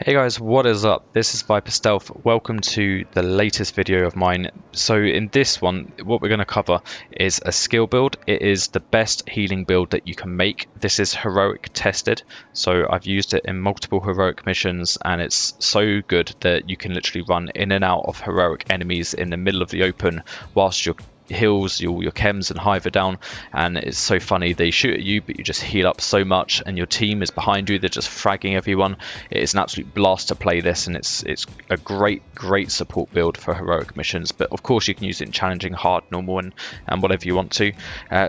Hey guys, what is up? This is ViperStealth. Welcome to the latest video of mine. So in this one, what we're going to cover is a skill build. It is the best healing build that you can make. This is heroic tested, so I've used it in multiple heroic missions and it's so good that you can literally run in and out of heroic enemies in the middle of the open whilst you're heals your chems and hive down, and it's so funny. They shoot at you but you just heal up so much and your team is behind you, they're just fragging everyone. It is an absolute blast to play this, and it's a great support build for heroic missions, but of course you can use it in challenging, hard, normal and whatever you want to.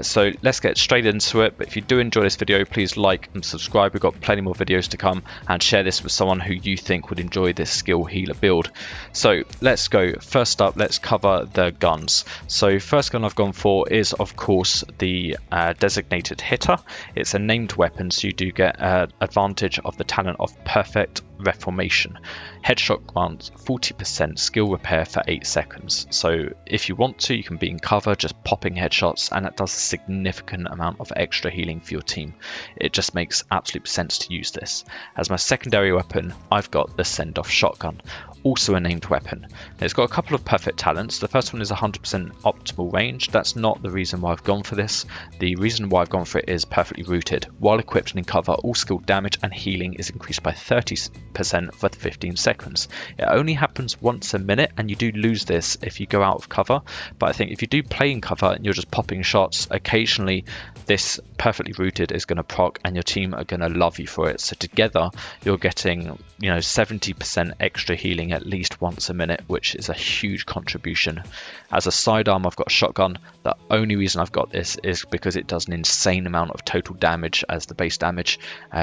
So let's get straight into it. But if you do enjoy this video, please like and subscribe. We've got plenty more videos to come, and share this with someone who you think would enjoy this skill healer build. So let's go. First up, let's cover the guns. So first gun I've gone for is of course the designated hitter. It's a named weapon, so you do get advantage of the talent of perfect reformation. Headshot grants 40% skill repair for 8 seconds. So if you want to, you can be in cover just popping headshots, and that does a significant amount of extra healing for your team. It just makes absolute sense to use this. As my secondary weapon, I've got the send-off shotgun, also a named weapon. It's got a couple of perfect talents. The first one is 100% optimal range. That's not the reason why I've gone for this. The reason why I've gone for it is perfectly rooted. While equipped and in cover, all skill damage and healing is increased by 30% for 15 seconds. It only happens once a minute, and you do lose this if you go out of cover, but I think if you do play in cover and you're just popping shots, occasionally this perfectly rooted is going to proc and your team are going to love you for it. So together you're getting 70% extra healing at least once a minute, which is a huge contribution. As a sidearm, I've got a shotgun. The only reason I've got this is because it does an insane amount of total damage as the base damage,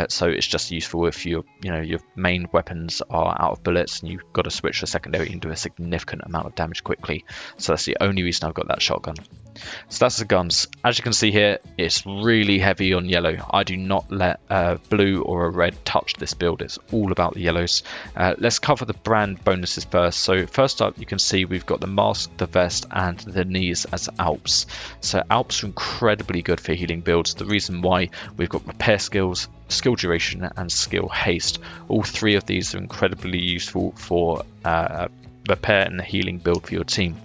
so it's just useful if your main weapons are out of bullets and you've got to switch to secondary and do a significant amount of damage quickly. So that's the only reason I've got that shotgun. So that's the guns. As you can see here, it's really heavy on yellow. I do not let a blue or a red touch this build. It's all about the yellows. Let's cover the brand bonuses first. So first up, you can see we've got the mask, the vest and the knees as Alps. So Alps are incredibly good for healing builds. The reason why, we've got repair skills, skill duration and skill haste. All three of these are incredibly useful for repair and healing build for your team.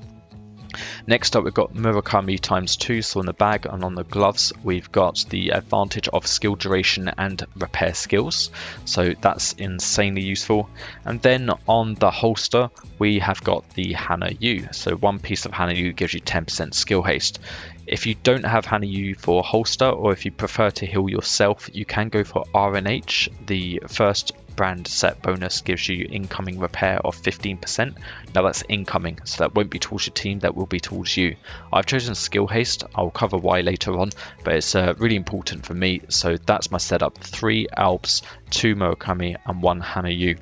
Next up, we've got Murakami ×2, so on the bag and on the gloves we've got the advantage of skill duration and repair skills, so that's insanely useful. And then on the holster we have got the Hana U, so one piece of Hana U gives you 10% skill haste. If you don't have Hana U for holster, or if you prefer to heal yourself, you can go for RNH. The first brand set bonus gives you incoming repair of 15%. Now that's incoming, so that won't be towards your team, that will be towards you. I've chosen skill haste. I'll cover why later on, but it's really important for me. So that's my setup: 3 Alps, 2 Murakami and 1 Hana U.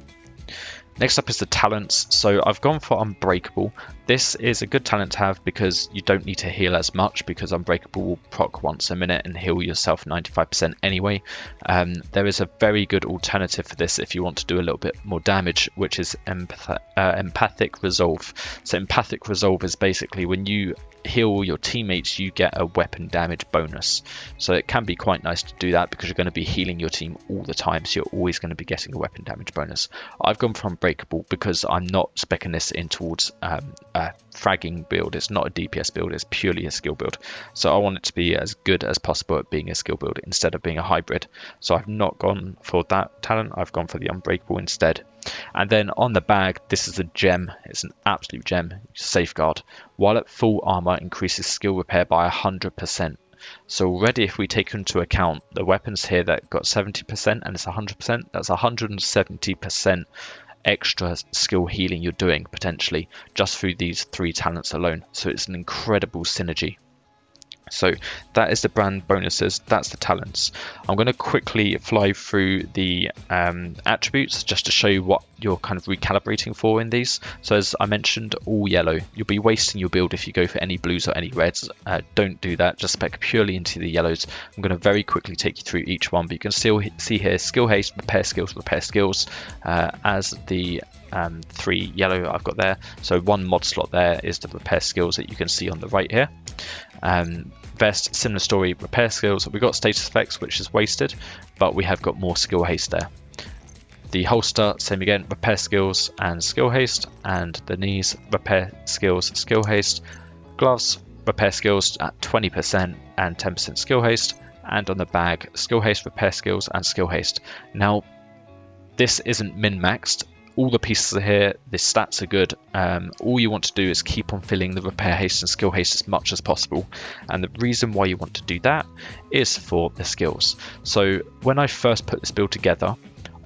Next up is the talents. So I've gone for Unbreakable. This is a good talent to have because you don't need to heal as much, because Unbreakable will proc once a minute and heal yourself 95% anyway. There is a very good alternative for this if you want to do a little bit more damage, which is Empathic Resolve. So Empathic Resolve is basically when you heal your teammates, you get a weapon damage bonus. So it can be quite nice to do that because you're going to be healing your team all the time, so you're always going to be getting a weapon damage bonus. I've gone for Unbreakable because I'm not speccing this in towards a fragging build. It's not a DPS build, it's purely a skill build. So I want it to be as good as possible at being a skill build instead of being a hybrid. So I've not gone for that talent, I've gone for the Unbreakable instead. And then on the bag, this is a gem. It's an absolute gem. Safeguard. While at full armor, increases skill repair by 100%. So already, if we take into account the weapons here that got 70% and it's 100%, that's 170% extra skill healing you're doing potentially just through these 3 talents alone. So it's an incredible synergy. So that is the brand bonuses, that's the talents. I'm going to quickly fly through the attributes just to show you what you're kind of recalibrating for in these. So as I mentioned, all yellow. You'll be wasting your build if you go for any blues or any reds. Don't do that, just spec purely into the yellows. I'm going to very quickly take you through each one, but you can still see here skill haste, repair skills as the 3 yellow I've got there. So 1 mod slot there is the repair skills that you can see on the right here. Vest, similar story, repair skills. We've got status effects, which is wasted, but we have got more skill haste there. The holster, same again, repair skills and skill haste, and the knees, repair skills, skill haste. Gloves, repair skills at 20% and 10% skill haste, and on the bag, skill haste, repair skills, and skill haste. Now, this isn't min-maxed. All the pieces are here, the stats are good. All you want to do is keep on filling the repair haste and skill haste as much as possible. And the reason why you want to do that is for the skills. So when I first put this build together,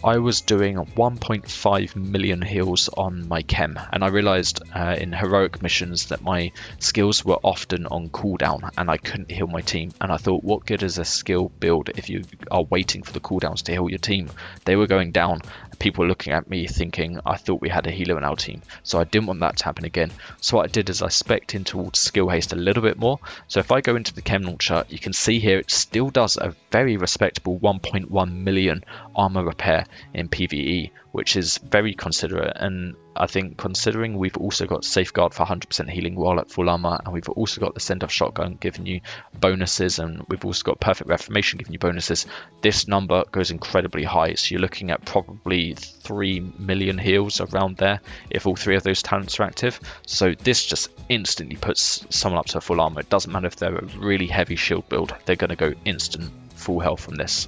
I was doing 1.5 million heals on my chem, and I realized in heroic missions that my skills were often on cooldown and I couldn't heal my team. And I thought, what good is a skill build if you are waiting for the cooldowns to heal your team? They were going down. People were looking at me thinking I thought we had a healer in our team, so I didn't want that to happen again. So what I did is I spec'd in towards skill haste a little bit more. So if I go into the chem launcher, you can see here it still does a very respectable 1.1 million armor repair in PvE, which is very considerate. And I think considering we've also got safeguard for 100% healing while at full armor, and we've also got the send-off shotgun giving you bonuses, and we've also got perfect reformation giving you bonuses, this number goes incredibly high. So you're looking at probably 3 million heals around there if all 3 of those talents are active. So this just instantly puts someone up to full armor. It doesn't matter if they're a really heavy shield build, they're going to go instant full health from this.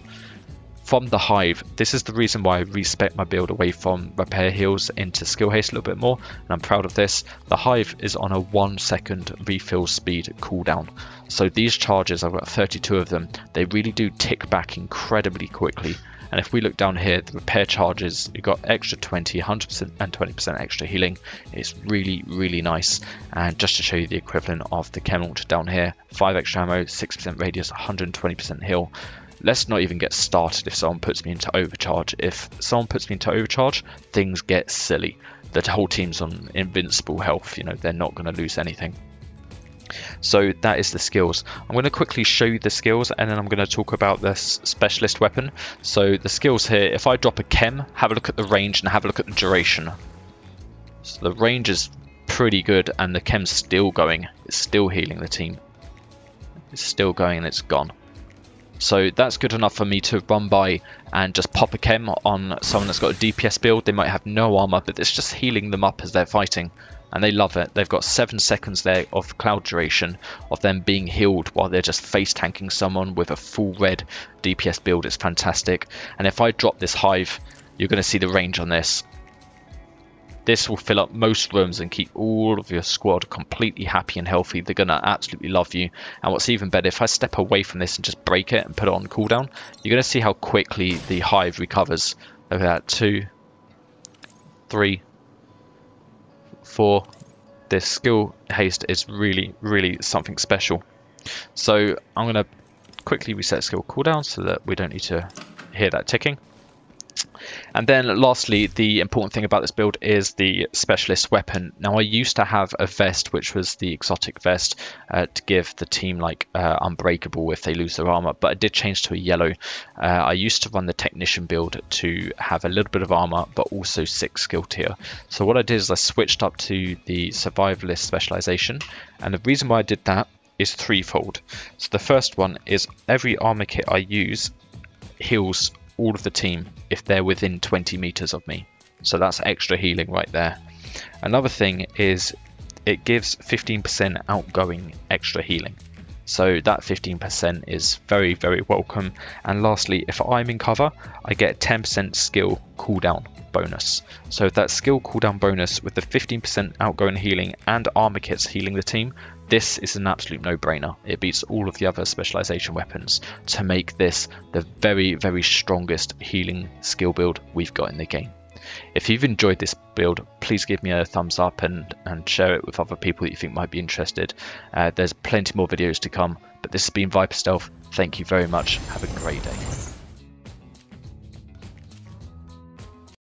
From the hive, this is the reason why I respec my build away from repair heals into skill haste a little bit more, and I'm proud of this. The hive is on a 1 second refill speed cooldown. So these charges, I've got 32 of them, they really do tick back incredibly quickly. And if we look down here, the repair charges, you've got extra 20, 100% and 20% extra healing. It's really, really nice. And just to show you the equivalent of the chem launcher down here, 5 extra ammo, 6% radius, 120% heal. Let's not even get started if someone puts me into overcharge. If someone puts me into overcharge, things get silly. The whole team's on invincible health, you know, they're not going to lose anything. So that is the skills. I'm going to quickly show you the skills, and then I'm going to talk about this specialist weapon. So the skills here, if I drop a chem, have a look at the range and have a look at the duration. So the range is pretty good, and the chem's still going. It's still healing the team. It's still going and it's gone. So that's good enough for me to run by and just pop a chem on someone that's got a DPS build. They might have no armor, but it's just healing them up as they're fighting, and they love it. They've got 7 seconds there of cloud duration of them being healed while they're just face tanking someone with a full red DPS build. It's fantastic. And if I drop this hive, you're going to see the range on this. This will fill up most rooms and keep all of your squad completely happy and healthy. They're going to absolutely love you. And what's even better, if I step away from this and just break it and put it on cooldown, you're going to see how quickly the hive recovers. Look at that, 2, 3, 4. This skill haste is really, really something special. So I'm going to quickly reset skill cooldown so that we don't need to hear that ticking. And then lastly, the important thing about this build is the specialist weapon. Now I used to have a vest, which was the exotic vest, to give the team like unbreakable if they lose their armor, but I did change to a yellow. I used to run the technician build to have a little bit of armor but also 6 skill tier. So what I did is I switched up to the survivalist specialization, and the reason why I did that is threefold. So the first one is every armor kit I use heals all of the team if they're within 20 meters of me. So that's extra healing right there. Another thing is it gives 15% outgoing extra healing. So that 15% is very, very welcome. And lastly, if I'm in cover, I get 10% skill cooldown bonus. So that skill cooldown bonus with the 15% outgoing healing and armor kits healing the team, this is an absolute no-brainer. It beats all of the other specialization weapons to make this the very, very strongest healing skill build we've got in the game. If you've enjoyed this build, please give me a thumbs up and share it with other people that you think might be interested. There's plenty more videos to come, but this has been ViperStealth. Thank you very much. Have a great day.